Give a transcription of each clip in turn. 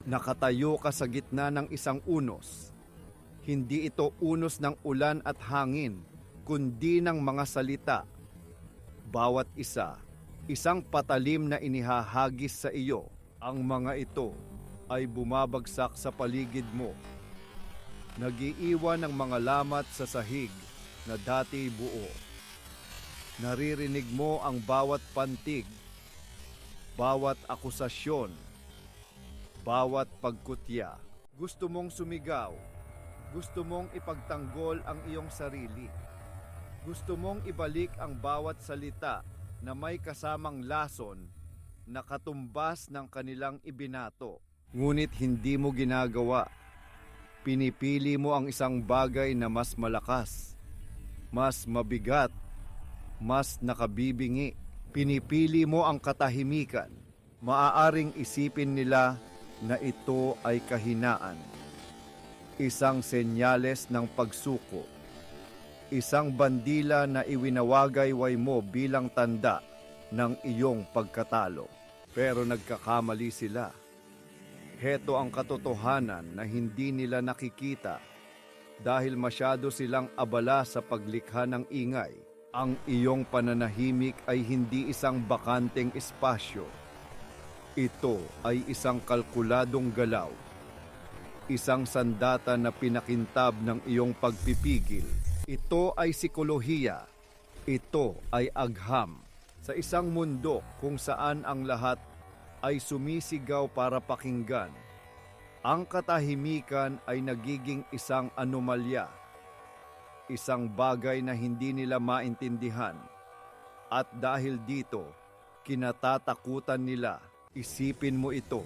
Nakatayo ka sa gitna ng isang unos. Hindi ito unos ng ulan at hangin, kundi ng mga salita. Bawat isa, isang patalim na inihahagis sa iyo. Ang mga ito ay bumabagsak sa paligid mo. Nagiiwan ng mga lamat sa sahig na dati buo. Naririnig mo ang bawat pantig, bawat akusasyon, bawat pagkutya. Gusto mong sumigaw, gusto mong ipagtanggol ang iyong sarili. Gusto mong ibalik ang bawat salita na may kasamang lason na katumbas ng kanilang ibinato. Ngunit hindi mo ginagawa. Pinipili mo ang isang bagay na mas malakas, mas mabigat, mas nakabibingi. Pinipili mo ang katahimikan. Maaaring isipin nila na ito ay kahinaan. Isang senyales ng pagsuko. Isang bandila na iwinawagayway mo bilang tanda ng iyong pagkatalo. Pero nagkakamali sila. Heto ang katotohanan na hindi nila nakikita dahil masyado silang abala sa paglikha ng ingay. Ang iyong pananahimik ay hindi isang bakanteng espasyo. Ito ay isang kalkuladong galaw. Isang sandata na pinakintab ng iyong pagpipigil. Ito ay sikolohiya. Ito ay agham. Sa isang mundo kung saan ang lahat ay sumisigaw para pakinggan, ang katahimikan ay nagiging isang anomalya, isang bagay na hindi nila maintindihan. At dahil dito, kinatatakutan nila. Isipin mo ito.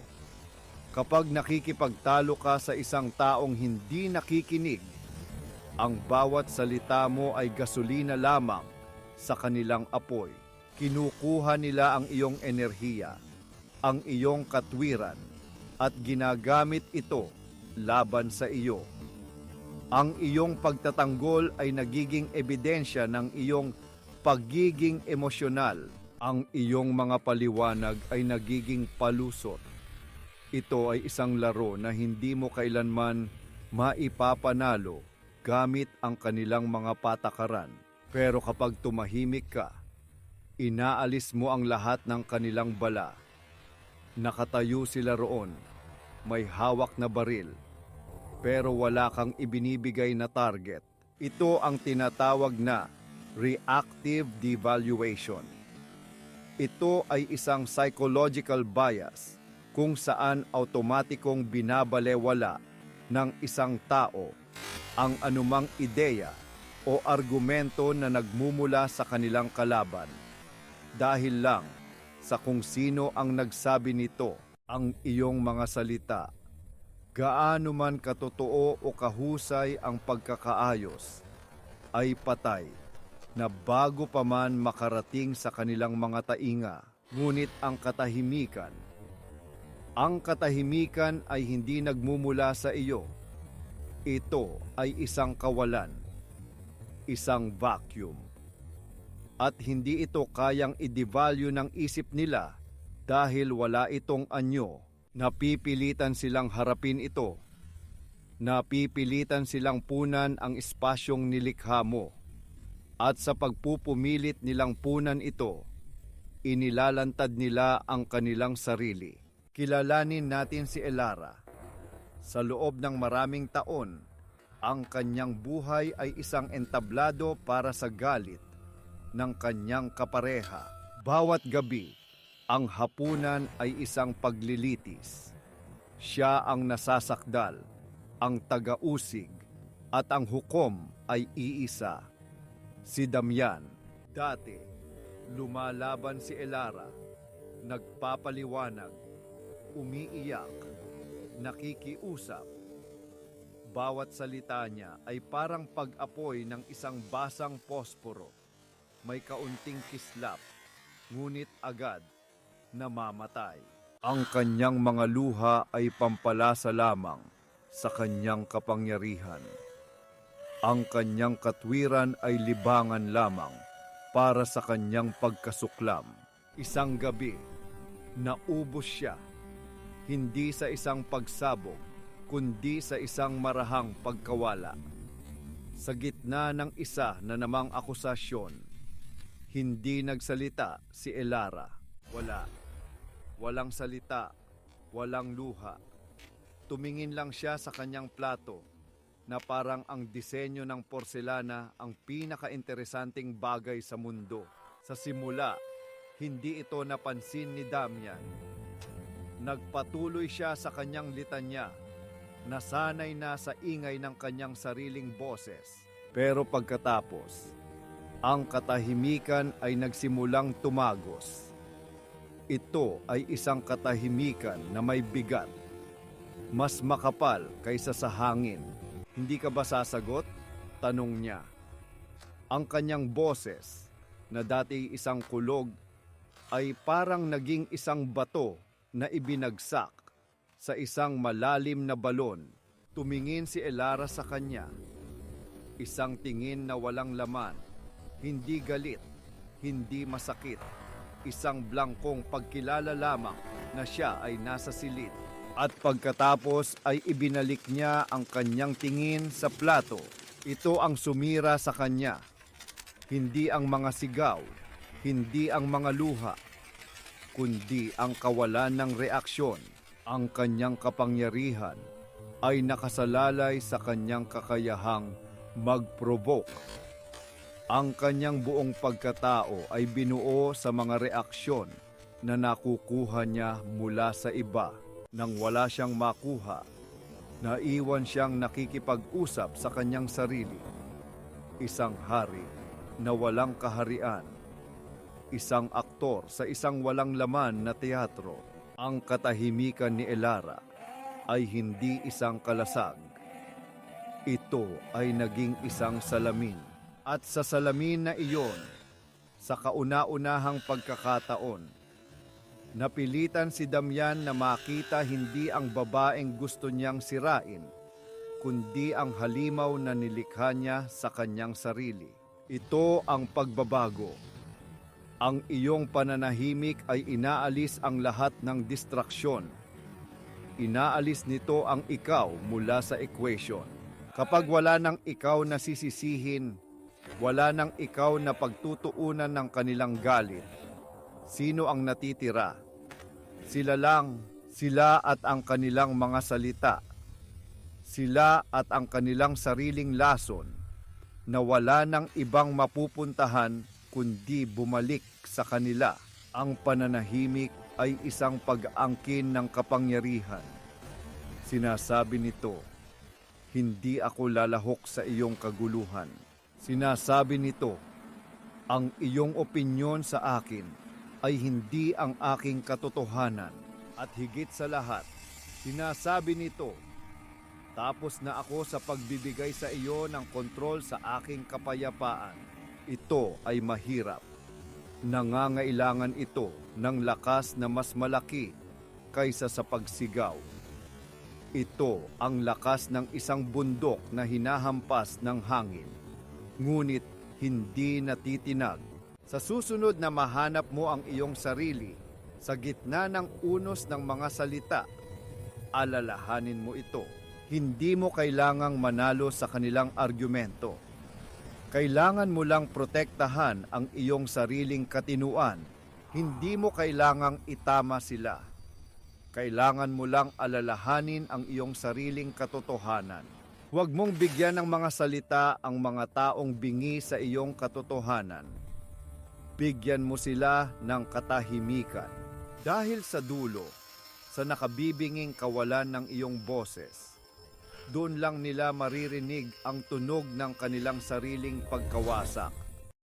Kapag nakikipagtalo ka sa isang taong hindi nakikinig, ang bawat salita mo ay gasolina lamang sa kanilang apoy. Kinukuha nila ang iyong enerhiya, ang iyong katwiran, at ginagamit ito laban sa iyo. Ang iyong pagtatanggol ay nagiging ebidensya ng iyong pagiging emosyonal. Ang iyong mga paliwanag ay nagiging palusot. Ito ay isang laro na hindi mo kailanman maipapanalo gamit ang kanilang mga patakaran. Pero kapag tumahimik ka, inaalis mo ang lahat ng kanilang bala. Nakatayo sila roon, may hawak na baril, pero wala kang ibinibigay na target. Ito ang tinatawag na reactive devaluation. Ito ay isang psychological bias kung saan automatikong binabalewala ng isang tao ang anumang ideya o argumento na nagmumula sa kanilang kalaban dahil lang sa kung sino ang nagsabi nito. Ang iyong mga salita, gaano man katotoo o kahusay ang pagkakaayos, ay patay na bago pa man makarating sa kanilang mga tainga. Ngunit ang katahimikan ay hindi nagmumula sa iyo. Ito ay isang kawalan, isang vacuum. At hindi ito kayang i-devalue ng isip nila dahil wala itong anyo. Napipilitan silang harapin ito. Napipilitan silang punan ang espasyong nilikha mo. At sa pagpupumilit nilang punan ito, inilalantad nila ang kanilang sarili. Kilalanin natin si Elara. Sa loob ng maraming taon, ang kanyang buhay ay isang entablado para sa galit ng kanyang kapareha. Bawat gabi, ang hapunan ay isang paglilitis. Siya ang nasasakdal, ang taga-usig, at ang hukom ay iisa. Si Damian. Dati, lumalaban si Elara, nagpapaliwanag, umiiyak, nakikiusap. Bawat salita niya ay parang pag-apoy ng isang basang posporo. May kaunting kislap, ngunit agad namamatay. Ang kanyang mga luha ay pampalasa lamang sa kanyang kapangyarihan. Ang kanyang katwiran ay libangan lamang para sa kanyang pagkasuklam. Isang gabi, naubos siya. hindi sa isang pagsabog, kundi sa isang marahang pagkawala. Sa gitna ng isa na namang akusasyon, hindi nagsalita si Elara. Walang salita, walang luha. Tumingin lang siya sa kanyang plato na parang ang disenyo ng porselana ang pinaka-interesanting bagay sa mundo. Sa simula, hindi ito napansin ni Damian. Nagpatuloy siya sa kanyang litanya, nasanay na sa ingay ng kanyang sariling boses. Pero pagkatapos, ang katahimikan ay nagsimulang tumagos. Ito ay isang katahimikan na may bigat, mas makapal kaysa sa hangin. Hindi ka ba sasagot? Tanong niya. Ang kanyang boses, na dati isang kulog, ay parang naging isang bato na ibinagsak sa isang malalim na balon. Tumingin si Elara sa kanya. Isang tingin na walang laman, hindi galit, hindi masakit. Isang blangkong pagkilala lamang na siya ay nasa silid. At pagkatapos ay ibinalik niya ang kanyang tingin sa plato. Ito ang sumira sa kanya. Hindi ang mga sigaw, hindi ang mga luha, kundi ang kawalan ng reaksyon. Ang kanyang kapangyarihan ay nakasalalay sa kanyang kakayahang mag-provoke. Ang kanyang buong pagkatao ay binuo sa mga reaksyon na nakukuha niya mula sa iba. Nang wala siyang makuha, naiwan siyang nakikipag-usap sa kanyang sarili. Isang hari na walang kaharian. Isang aktor sa isang walang laman na teatro. Ang katahimikan ni Elara ay hindi isang kalasag. Ito ay naging isang salamin. At sa salamin na iyon, sa kauna-unahang pagkakataon, napilitan si Damian na makita hindi ang babaeng gusto niyang sirain, kundi ang halimaw na nilikha niya sa kanyang sarili. Ito ang pagbabago. Ang iyong pananahimik ay inaalis ang lahat ng distraksyon. Inaalis nito ang ikaw mula sa equation. Kapag wala ng ikaw na sisisihin, wala ng ikaw na pagtutuunan ng kanilang galit, sino ang natitira? Sila lang, sila at ang kanilang mga salita. Sila at ang kanilang sariling lason na wala ng ibang mapupuntahan kundi bumalik sa kanila. Ang pananahimik ay isang pag-angkin ng kapangyarihan. Sinasabi nito, hindi ako lalahok sa iyong kaguluhan. Sinasabi nito, ang iyong opinyon sa akin ay hindi ang aking katotohanan. At higit sa lahat, sinasabi nito, tapos na ako sa pagbibigay sa iyo ng kontrol sa aking kapayapaan. Ito ay mahirap. Nangangailangan ito ng lakas na mas malaki kaysa sa pagsigaw. Ito ang lakas ng isang bundok na hinahampas ng hangin, ngunit hindi natitinag. Sa susunod na mahanap mo ang iyong sarili sa gitna ng unos ng mga salita, alalahanin mo ito. Hindi mo kailangang manalo sa kanilang argumento. Kailangan mo lang protektahan ang iyong sariling katinuan. Hindi mo kailangang itama sila. Kailangan mo lang alalahanin ang iyong sariling katotohanan. Huwag mong bigyan ng mga salita ang mga taong bingi sa iyong katotohanan. Bigyan mo sila ng katahimikan. Dahil sa dulo, sa nakabibinging kawalan ng iyong boses, doon lang nila maririnig ang tunog ng kanilang sariling pagkawasak.